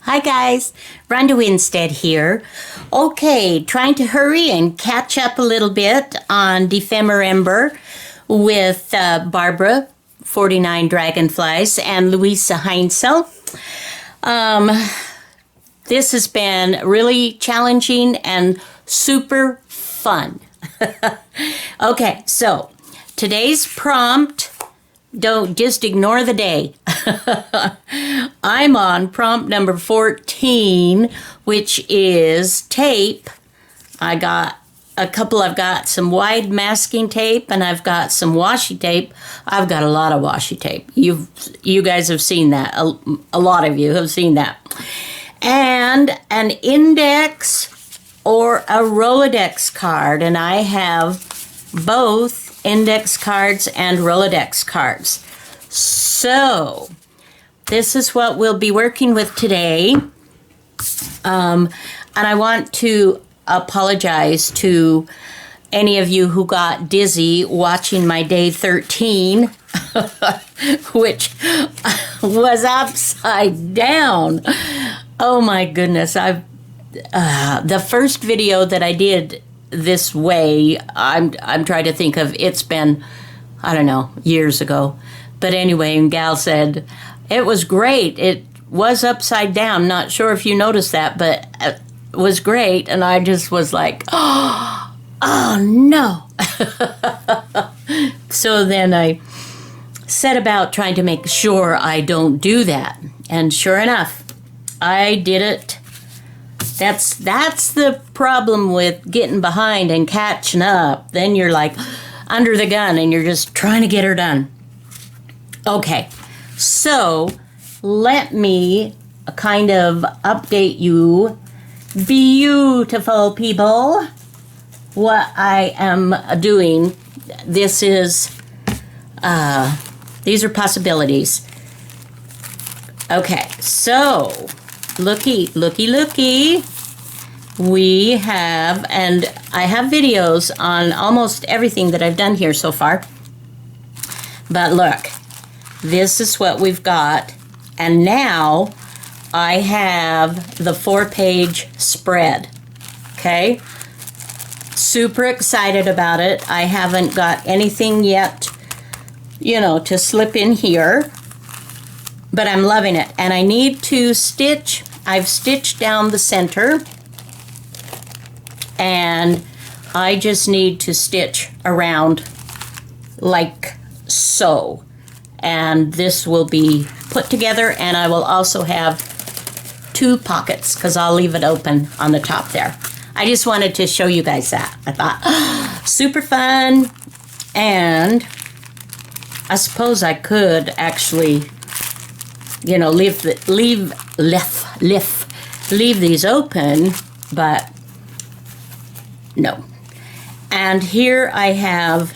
Hi guys, Ronda Winstead here. Okay, trying to hurry and catch up a little bit on Ephemera with Barbara, 49 Dragonflies, and Luise Henzl. This has been really challenging and super fun. Okay, so today's prompt, don't just ignore the day. I'm on prompt number 14, which is tape. I've got some wide masking tape, and I've got some washi tape. I've got a lot of washi tape. You guys have seen that. A lot of you have seen that. And an index or a Rolodex card, and I have both index cards and Rolodex cards. So this is what we'll be working with today. And I want to apologize to any of you who got dizzy watching my day 13, which was upside down. Oh my goodness. The first video that I did this way, I'm trying to think of, it's been, I don't know, years ago. But anyway, and Gal said, it was great. It was upside down. Not sure if you noticed that, but it was great. And I just was like, oh no. So then I set about trying to make sure I don't do that. And sure enough, I did it. That's the problem with getting behind and catching up. Then you're like under the gun and you're just trying to get her done. Okay, so let me kind of update you, beautiful people, what I am doing. These are possibilities. Okay, so looky. We have, and I have videos on almost everything that I've done here so far. But look, this is what we've got. And now I have the 4-page spread. Okay? Super excited about it. I haven't got anything yet, to slip in here. But I'm loving it. And I need to stitch. I've stitched down the center. And I just need to stitch around like so. And this will be put together, and I will also have 2 pockets because I'll leave it open on the top there. I just wanted to show you guys that. I thought, super fun. And I suppose I could actually, leave these open, but no. And here I have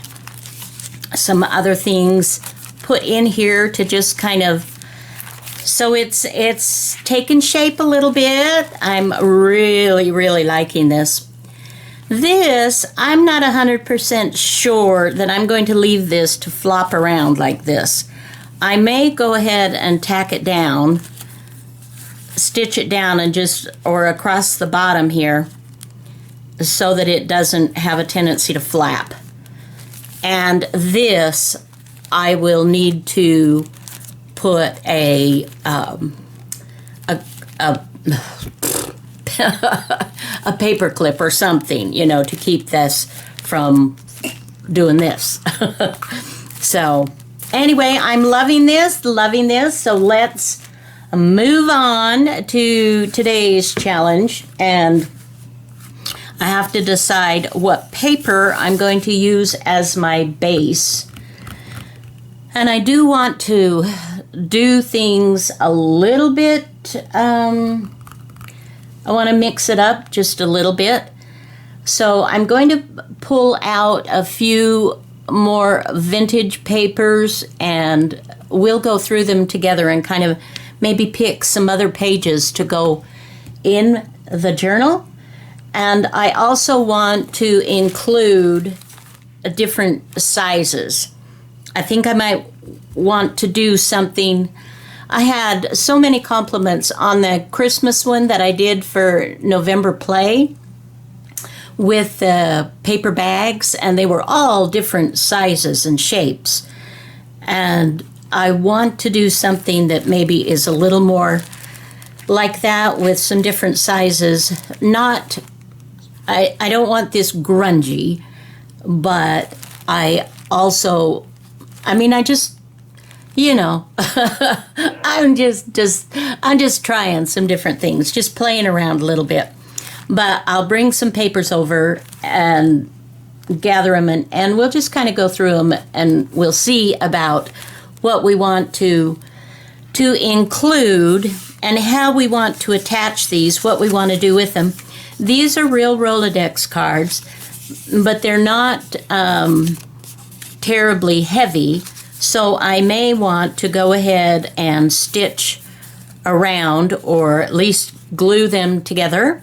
some other things put in here to just kind of, so it's taken shape a little bit. I'm really liking this. This, I'm not 100% sure that I'm going to leave this to flop around like this. I may go ahead and tack it down, stitch it down and or across the bottom here so that it doesn't have a tendency to flap. And this, I will need to put a paper clip or something, to keep this from doing this. So anyway, I'm loving this. So let's move on to today's challenge. And I have to decide what paper I'm going to use as my base. And I do want to do things a little bit, I want to mix it up just a little bit. So I'm going to pull out a few more vintage papers, and we'll go through them together and kind of maybe pick some other pages to go in the journal. And I also want to include different sizes. I think I might want to do something I had so many compliments on the Christmas one that I did for November Play with the paper bags, and they were all different sizes and shapes. And I want to do something that maybe is a little more like that with some different sizes. Not, I don't want this grungy, but I also, I just, I'm just trying some different things, just playing around a little bit. But I'll bring some papers over and gather them, and we'll just kind of go through them, and we'll see about what we want to include and how we want to attach these, what we want to do with them. These are real Rolodex cards, but they're not terribly heavy, so I may want to go ahead and stitch around, or at least glue them together.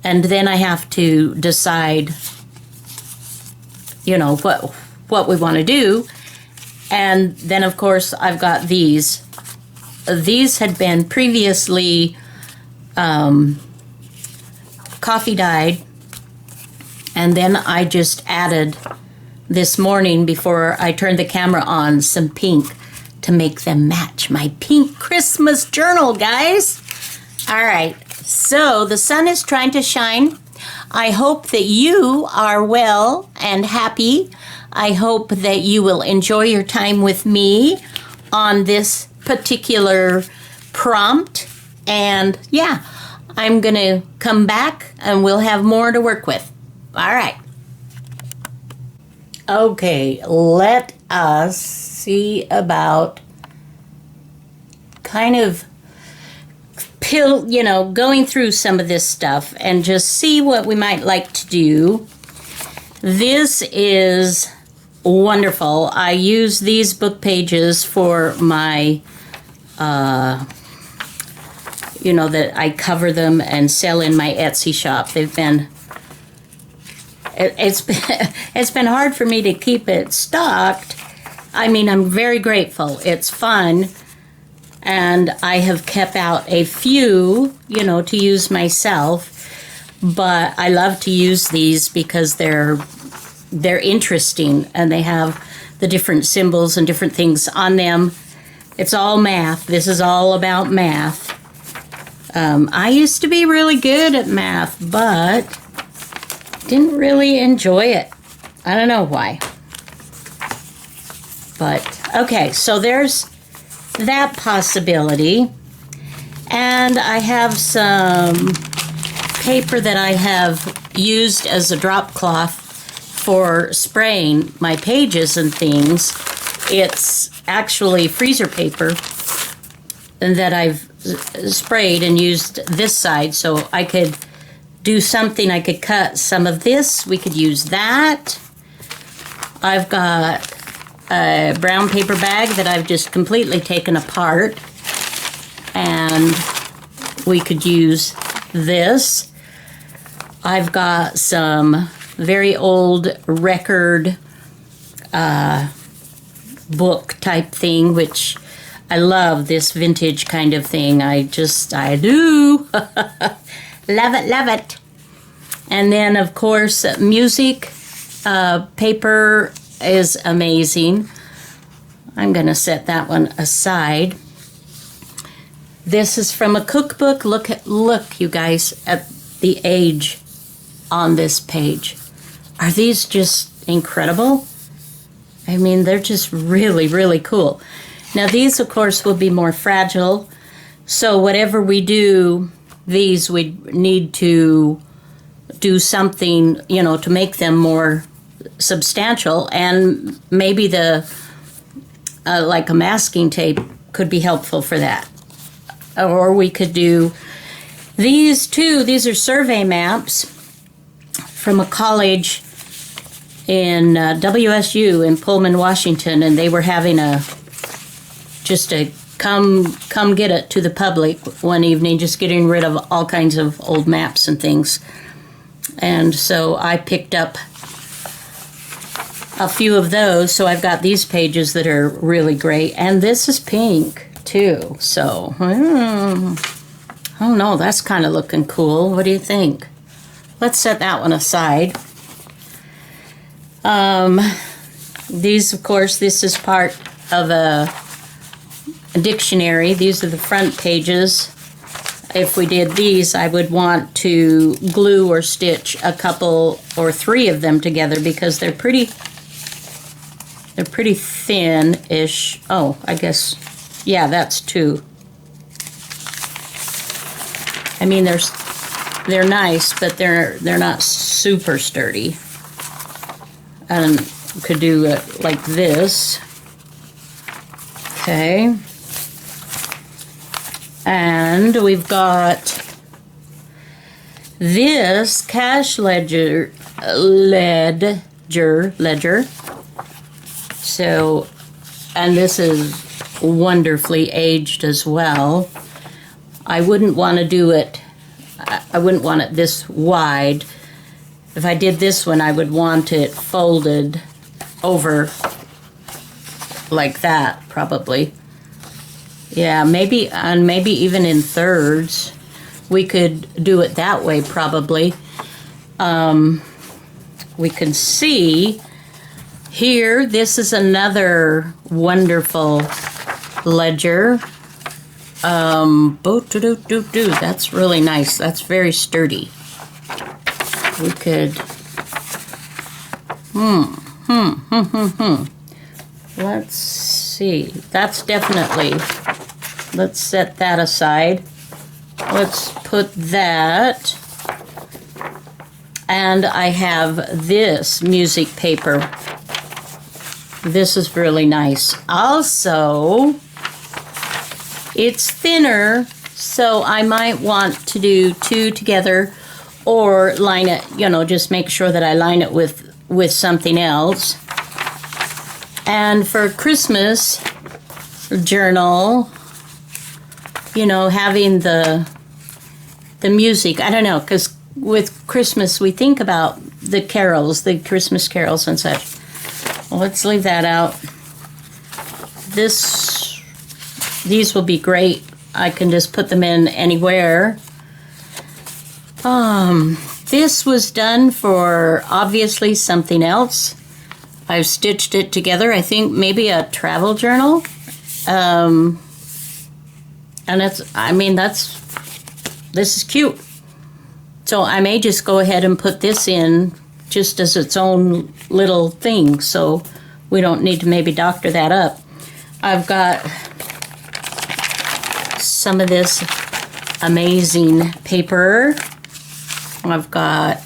And then I have to decide, what we want to do. And then, of course, I've got these. These had been previously coffee dyed. And then I just added this morning, before I turned the camera on, some pink to make them match my pink Christmas journal, guys. All right. So the sun is trying to shine. I hope that you are well and happy. I hope that you will enjoy your time with me on this particular prompt. And yeah, I'm going to come back and we'll have more to work with. All right. Okay, let us see about kind of going through some of this stuff and just see what we might like to do. This is wonderful. I use these book pages for my, that I cover them and sell in my Etsy shop. They've been, it's been hard for me to keep it stocked. I'm very grateful. It's fun. And I have kept out a few, to use myself. But I love to use these because they're interesting, and they have the different symbols and different things on them. It's all math. This is all about math. I used to be really good at math, but didn't really enjoy it. I don't know why. But, okay, so there's that possibility. And I have some paper that I have used as a drop cloth for spraying my pages and things. It's actually freezer paper that I've sprayed and used this side, so I could do something. I could cut some of this. We could use that. I've got a brown paper bag that I've just completely taken apart, and we could use this. I've got some very old record book type thing, which I love, this vintage kind of thing. I do. Love it. And then, of course, music paper is amazing. I'm going to set that one aside. This is from a cookbook. Look, you guys, at the age on this page. Are these just incredible? They're just really, really cool. Now, these, of course, will be more fragile. So whatever we do, these we need to do something, to make them more substantial, and maybe like a masking tape could be helpful for that. Or we could do these too. These are survey maps from a college in WSU in Pullman, Washington, and they were having a come get it to the public one evening, just getting rid of all kinds of old maps and things. And so I picked up a few of those. So I've got these pages that are really great. And this is pink too. So, oh no, that's kind of looking cool. What do you think? Let's set that one aside. These, of course, this is part of a dictionary. These are the front pages. If we did these, I would want to glue or stitch a couple or three of them together because they're pretty thin-ish. Oh, I guess, yeah, that's two. I mean, they're nice, but they're not super sturdy. And could do it like this. Okay. And we've got this cash ledger. So, and this is wonderfully aged as well. I wouldn't want to do it, I wouldn't want it this wide. If I did this one, I would want it folded over like that, probably. Yeah, maybe, and maybe even in thirds. We could do it that way, probably. We can see here, this is another wonderful ledger. That's really nice. That's very sturdy. We could, let's see. That's definitely, let's set that aside. Let's put that. And I have this music paper. This is really nice. Also, it's thinner, so I might want to do two together or line it, just make sure that I line it with something else. And for Christmas journal, having the music, I don't know, because with Christmas we think about the carols, the Christmas carols and such. Well, let's leave that out. These will be great. I can just put them in anywhere. This was done for obviously something else. I've stitched it together. I think maybe a travel journal. And this is cute. So I may just go ahead and put this in just as its own little thing. So we don't need to maybe doctor that up. I've got some of this amazing paper. I've got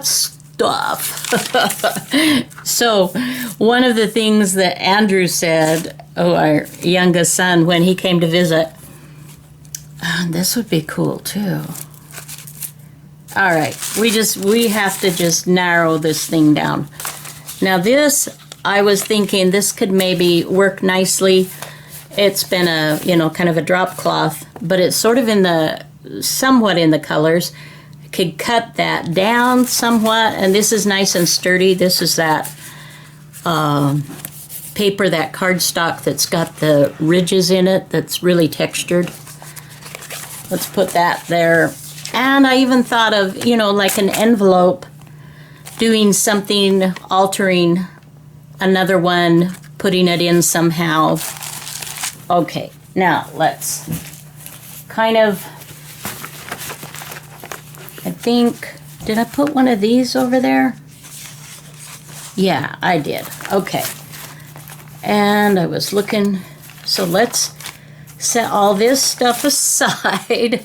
stuff. So one of the things that Andrew said, our youngest son, when he came to visit, this would be cool too. All right, we have to just narrow this thing down. Now this, I was thinking this could maybe work nicely. It's been a, kind of a drop cloth, but it's sort of somewhat in the colors. I could cut that down somewhat, and this is nice and sturdy. This is that paper, that cardstock that's got the ridges in it that's really textured. Let's put that there. And I even thought of, like an envelope, doing something, altering another one, putting it in somehow. Okay, now let's kind of, I think, did I put one of these over there? Yeah, I did. Okay. And I was looking, so let's set all this stuff aside.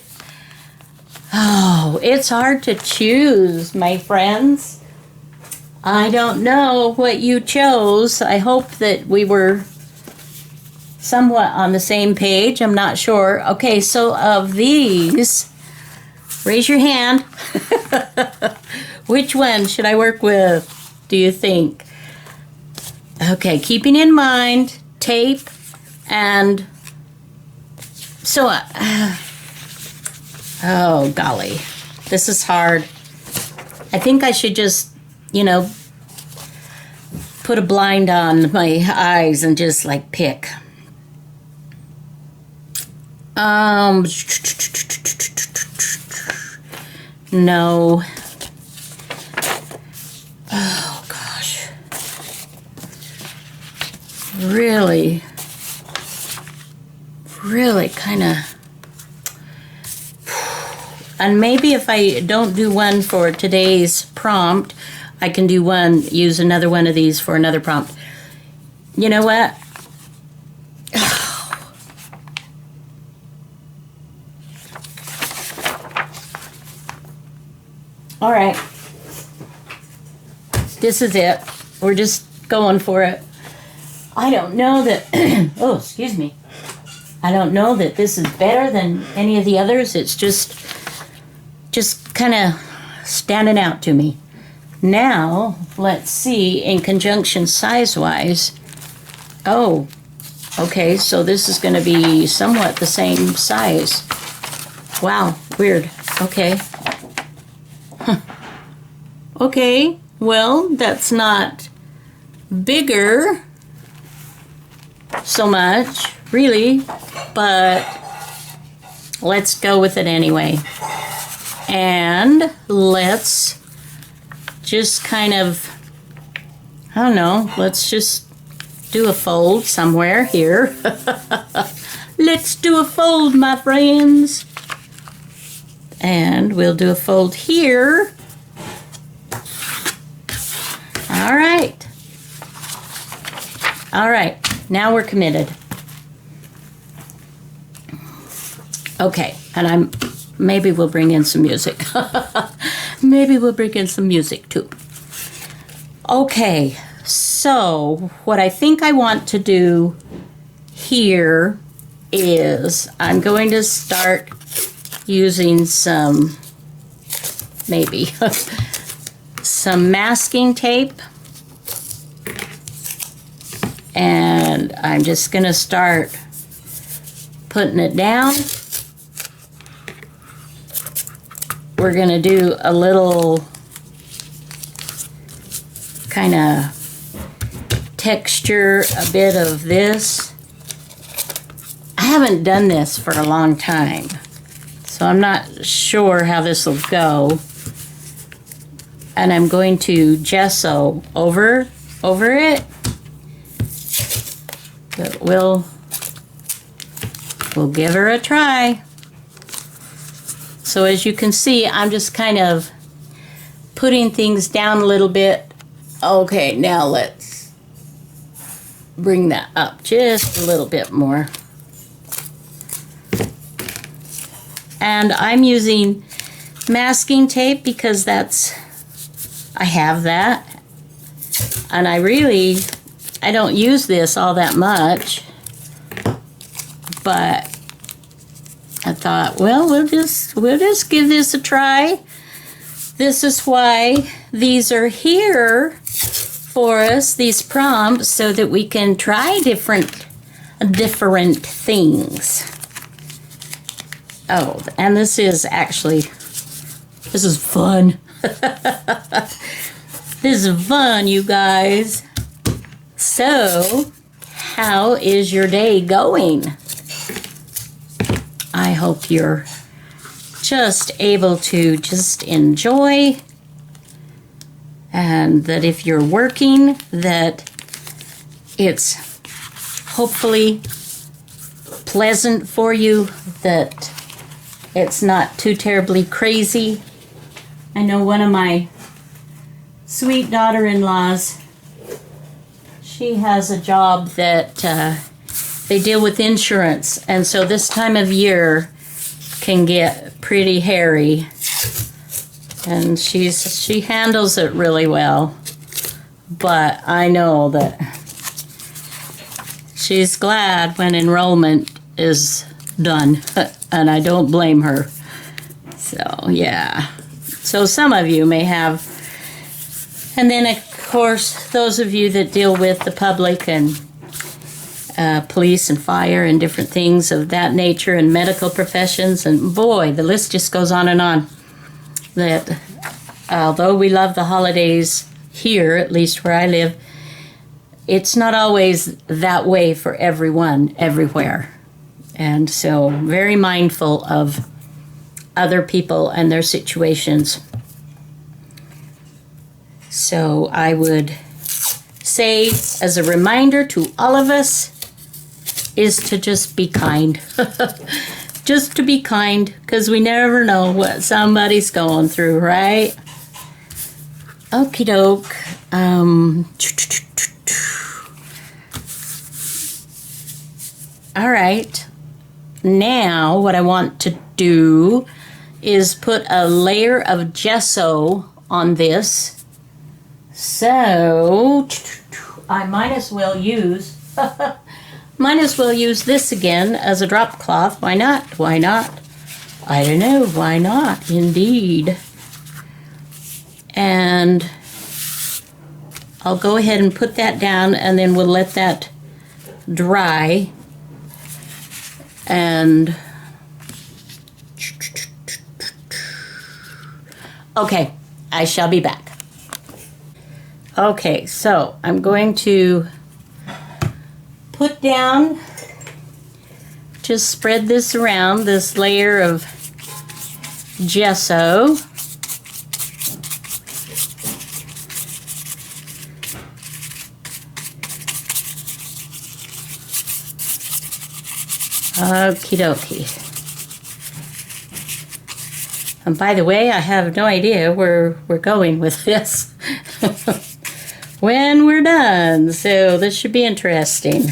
Oh, it's hard to choose, my friends. I don't know what you chose. I hope that we were somewhat on the same page. I'm not sure. Okay, so of these, raise your hand. Which one should I work with, do you think? Okay, keeping in mind tape and so, oh golly, this is hard. I think I should just, put a blind on my eyes and just like pick. No. Oh gosh. Really kind of. And maybe if I don't do one for today's prompt, I can use another one of these for another prompt. You know what? All right. This is it. We're just going for it. I don't know that, oh, excuse me. I don't know that this is better than any of the others. It's just kind of standing out to me. Now, let's see, in conjunction size-wise. Oh, okay, so this is going to be somewhat the same size. Wow, weird. Okay. Huh. Okay, well, that's not bigger so much, really, but let's go with it anyway. And let's just kind of, I don't know, let's just do a fold somewhere here. Let's do a fold, my friends. And we'll do a fold here. All right. All right, now we're committed. Okay, and maybe we'll bring in some music. Maybe we'll bring in some music too. Okay, so what I think I want to do here is I'm going to start using some masking tape. And I'm just going to start putting it down. We're going to do a little kind of texture, a bit of this. I haven't done this for a long time, so I'm not sure how this will go. And I'm going to gesso over it. But we'll give her a try. So as you can see, I'm just kind of putting things down a little bit. Okay, now let's bring that up just a little bit more. And I'm using masking tape because I have that. And I don't use this all that much, but I thought, well, we'll just give this a try. This is why these are here for us, these prompts, so that we can try different things. Oh, and this is fun. This is fun, you guys. So, how is your day going? I hope you're just able to just enjoy, and that if you're working, that it's hopefully pleasant for you, that it's not too terribly crazy. I know one of my sweet daughter-in-laws, she has a job that they deal with insurance, and so this time of year can get pretty hairy, and she handles it really well. But I know that she's glad when enrollment is done, and I don't blame her. So yeah, so some of you may have, and then of course those of you that deal with the public and police and fire and different things of that nature and medical professions, and boy, the list just goes on and on. That although we love the holidays here, at least where I live, it's not always that way for everyone, everywhere. And so very mindful of other people and their situations. So I would say, as a reminder to all of us, is to just be kind. Just to be kind, because we never know what somebody's going through, right? Okie doke. All right. Now what I want to do is put a layer of gesso on this. So I might as well use this again as a drop cloth. Why not? Why not? I don't know. Why not? Indeed. And I'll go ahead and put that down, and then we'll let that dry. And okay, I shall be back. Okay, so I'm going to put down, just spread this around, this layer of gesso. Okie dokie. And by the way, I have no idea where we're going with this when we're done. So this should be interesting.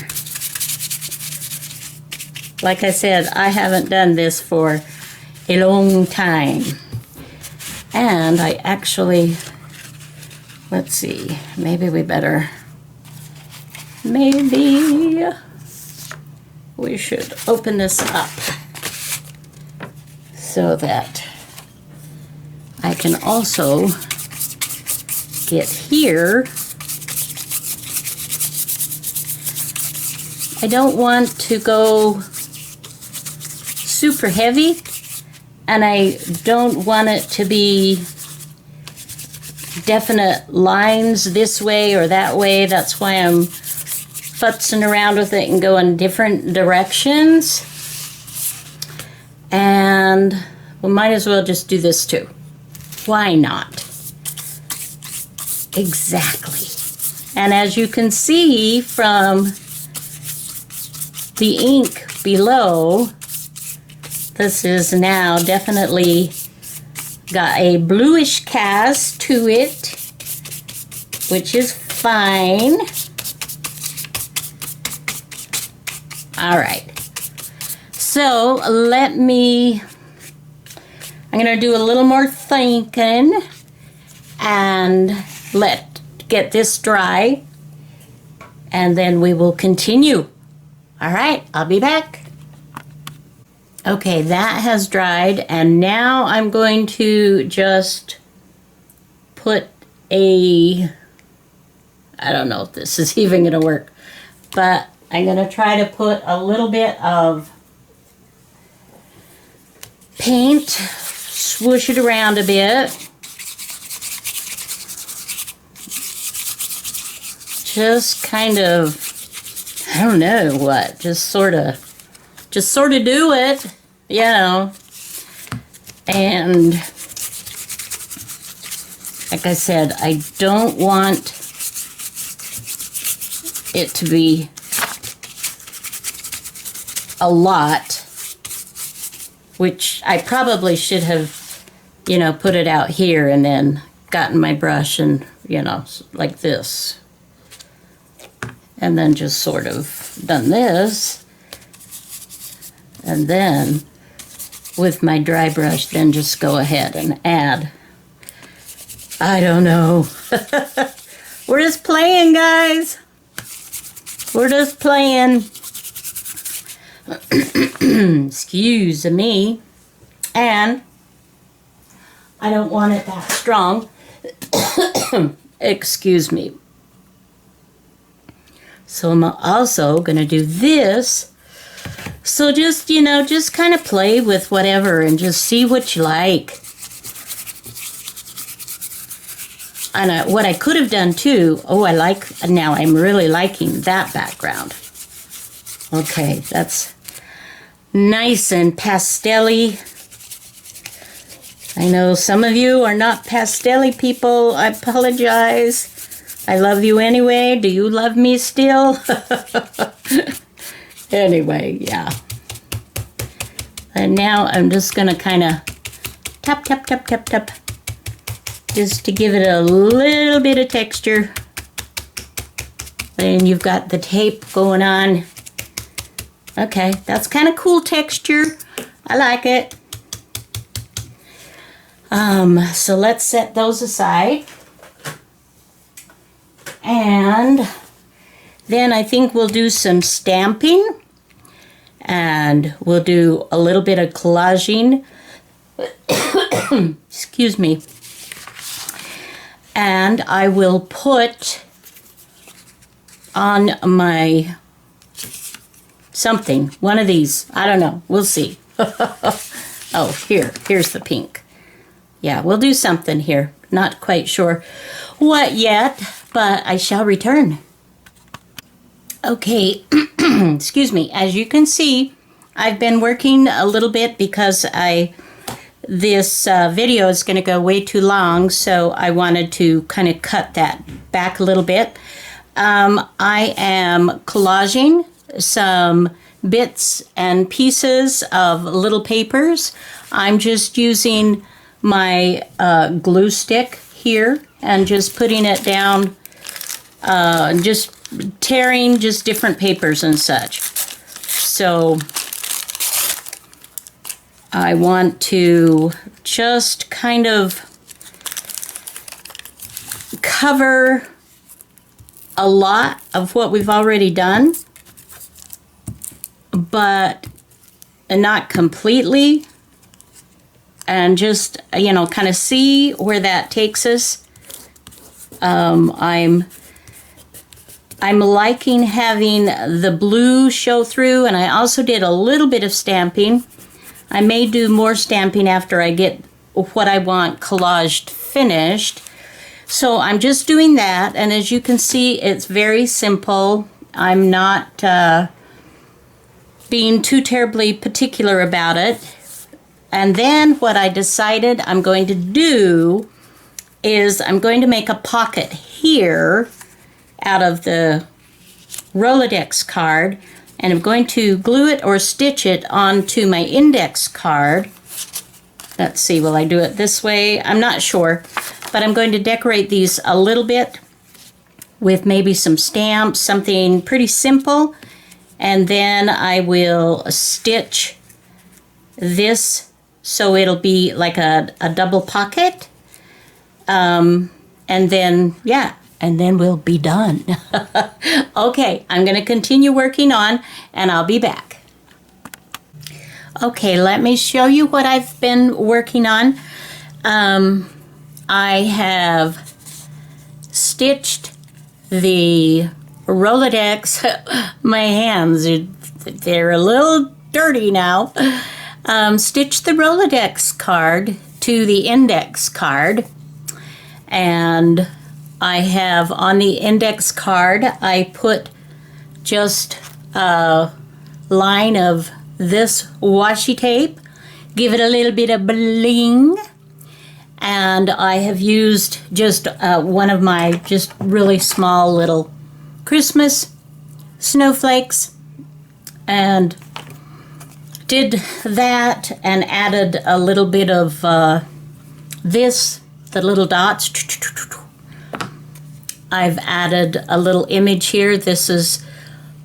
Like I said, I haven't done this for a long time. And I actually, let's see, maybe we should open this up so that I can also get here. I don't want to go super heavy, and I don't want it to be definite lines this way or that way. That's why I'm futzing around with it and going different directions. And we might as well just do this too. Why not? Exactly. And as you can see from the ink below, this is now definitely got a bluish cast to it, which is fine. All right. So I'm going to do a little more thinking and get this dry, and then we will continue. All right, I'll be back. Okay, that has dried, and now I'm going to just put I don't know if this is even going to work, but I'm going to try to put a little bit of paint, swoosh it around a bit. Just kind of, I don't know what, just sort of do it, you know. And like I said, I don't want it to be a lot, which I probably should have, you know, put it out here and then gotten my brush and, you know, like this. And then just sort of done this. And then with my dry brush, then just go ahead and add. I don't know. We're just playing, guys. We're just playing. Excuse me. And I don't want it that strong. Excuse me. So I'm also going to do this. So just, you know, just kind of play with whatever and just see what you like. And what I could have done too, now I'm really liking that background. Okay, that's nice and pastel-y. I know some of you are not pastel-y people. I apologize. I love you anyway. Do you love me still? Anyway, yeah. And now I'm just going to kind of tap, tap, tap, tap, tap. Just to give it a little bit of texture. And you've got the tape going on. Okay, that's kind of cool texture. I like it. So let's set those aside. And then I think we'll do some stamping. And we'll do a little bit of collaging. Excuse me. And I will put on my something, one of these. I don't know. We'll see. Oh, here's the pink. Yeah, we'll do something here. Not quite sure what yet, but I shall return. Okay, excuse me. As you can see, I've been working a little bit because this video is going to go way too long, so I wanted to kind of cut that back a little bit. I am collaging some bits and pieces of little papers. I'm just using my glue stick here and just putting it down, just tearing just different papers and such. So I want to just kind of cover a lot of what we've already done, but not completely, and just, you know, kind of see where that takes us. I'm liking having the blue show through, and I also did a little bit of stamping. I may do more stamping after I get what I want collaged finished. So I'm just doing that, and as you can see, it's very simple. I'm not being too terribly particular about it. And then what I decided I'm going to do is I'm going to make a pocket here out of the Rolodex card, and I'm going to glue it or stitch it onto my index card. Let's see, will I do it this way? I'm not sure, but I'm going to decorate these a little bit with maybe some stamps, something pretty simple, and then I will stitch this so it'll be like a double pocket, and then, yeah, and then we'll be done. Okay, I'm going to continue working on, and I'll be back. Okay, let me show you what I've been working on. I have stitched the Rolodex. My hands, they're a little dirty now. Stitched the Rolodex card to the index card, and I have on the index card, I put just a line of this washi tape, give it a little bit of bling, and I have used just one of my just really small little Christmas snowflakes, and did that and added a little bit of the little dots. I've added a little image here. This is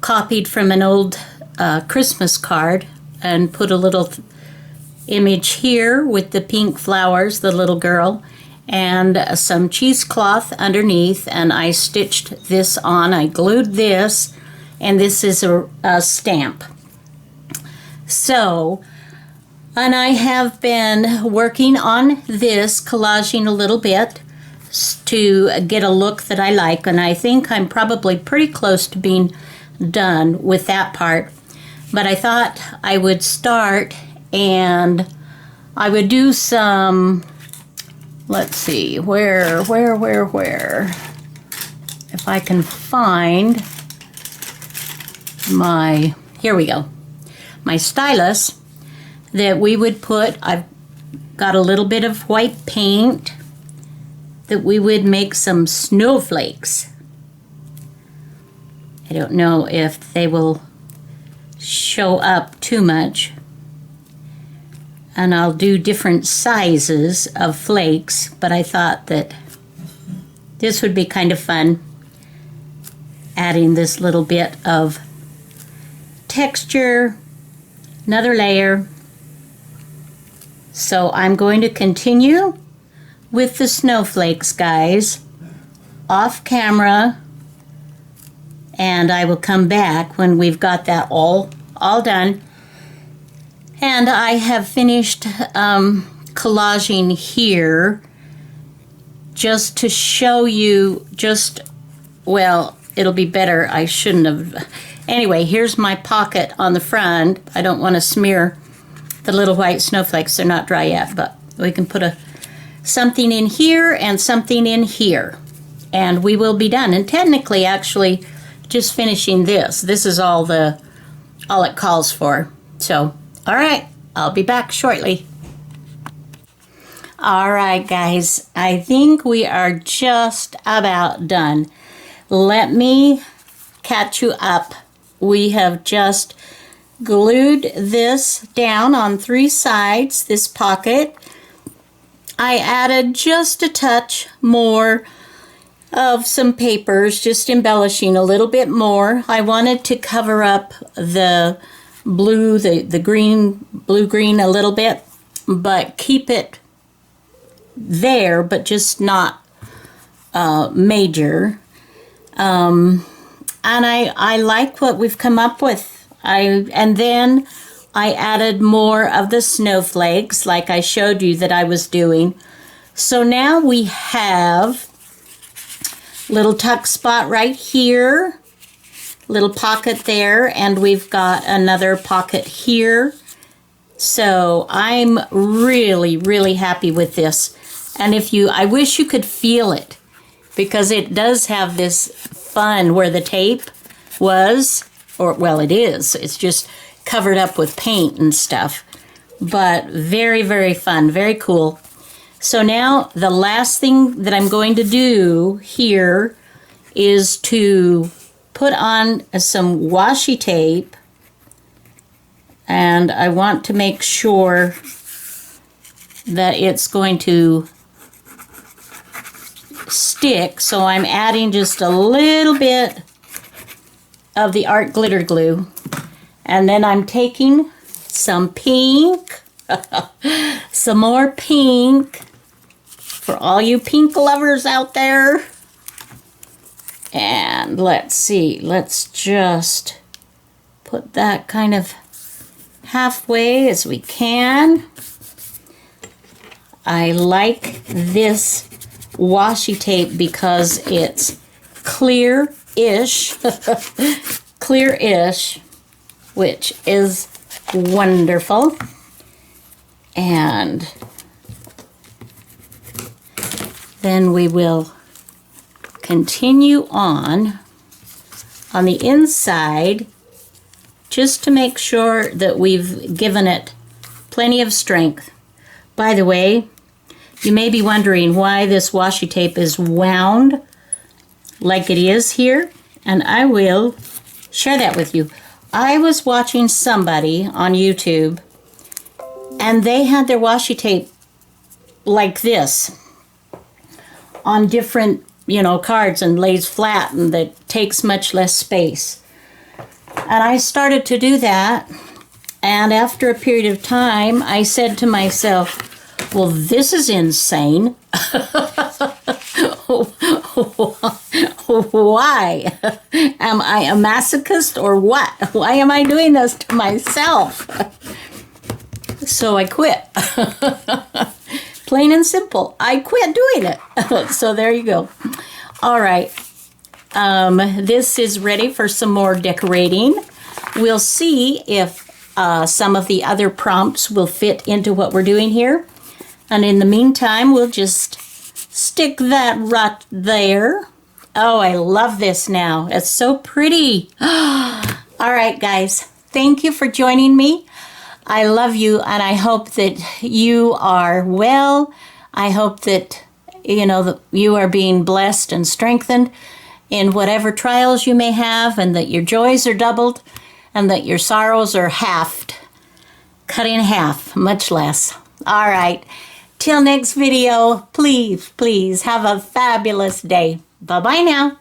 copied from an old Christmas card, and put a little image here with the pink flowers, the little girl, and some cheesecloth underneath, and I stitched this on. I glued this, and this is a stamp. So, and I have been working on this, collaging a little bit to get a look that I like, and I think I'm probably pretty close to being done with that part. But I thought I would start and I would do some let's see, where? If I can find my, here we go, my stylus that we would put, I've got a little bit of white paint that we would make some snowflakes. I don't know if they will show up too much. And I'll do different sizes of flakes, but I thought that this would be kind of fun, adding this little bit of texture, another layer. So I'm going to continue with the snowflakes, guys, off camera, and I will come back when we've got that all done. And I have finished collaging here just to show you well, it'll be better. I shouldn't have. Anyway, here's my pocket on the front. I don't want to smear the little white snowflakes. They're not dry yet, but we can put something in here and something in here. And we will be done. And technically, actually, just finishing this. This is all it calls for. So, all right, I'll be back shortly. All right, guys, I think we are just about done. Let me catch you up. We have just glued this down on 3 sides, this pocket. I added just a touch more of some papers, just embellishing a little bit more. I wanted to cover up the blue, the green, blue-green a little bit, but keep it there, but just not major. And I like what we've come up with. And then I added more of the snowflakes, like I showed you that I was doing. So now we have little tuck spot right here, little pocket there, and we've got another pocket here. So I'm really, really happy with this. And I wish you could feel it, because it does have this fun where the tape was, or well, it is. It's just covered up with paint and stuff. But very, very fun, very cool. So now the last thing that I'm going to do here is to put on some washi tape, and I want to make sure that it's going to stick, so I'm adding just a little bit of the art glitter glue, and then I'm taking some pink, some more pink for all you pink lovers out there. And let's see, let's just put that kind of halfway as we can. I like this washi tape because it's clear-ish, clear-ish, which is wonderful. And then we will continue on the inside, just to make sure that we've given it plenty of strength. By the way, you may be wondering why this washi tape is wound like it is here, and I will share that with you. I was watching somebody on YouTube, and they had their washi tape like this on different, cards, and lays flat, and that takes much less space. And I started to do that, and after a period of time, I said to myself, well, this is insane. Why? Am I a masochist or what? Why am I doing this to myself? So I quit. Plain and simple. I quit doing it. So there you go. All right. This is ready for some more decorating. We'll see if some of the other prompts will fit into what we're doing here. And in the meantime, we'll just stick that right there. Oh, I love this now. It's so pretty. All right, guys. Thank you for joining me. I love you, and I hope that you are well. I hope that, that you are being blessed and strengthened in whatever trials you may have, and that your joys are doubled, and that your sorrows are halved, cut in half, much less. All right. Till next video, please have a fabulous day. Bye-bye now.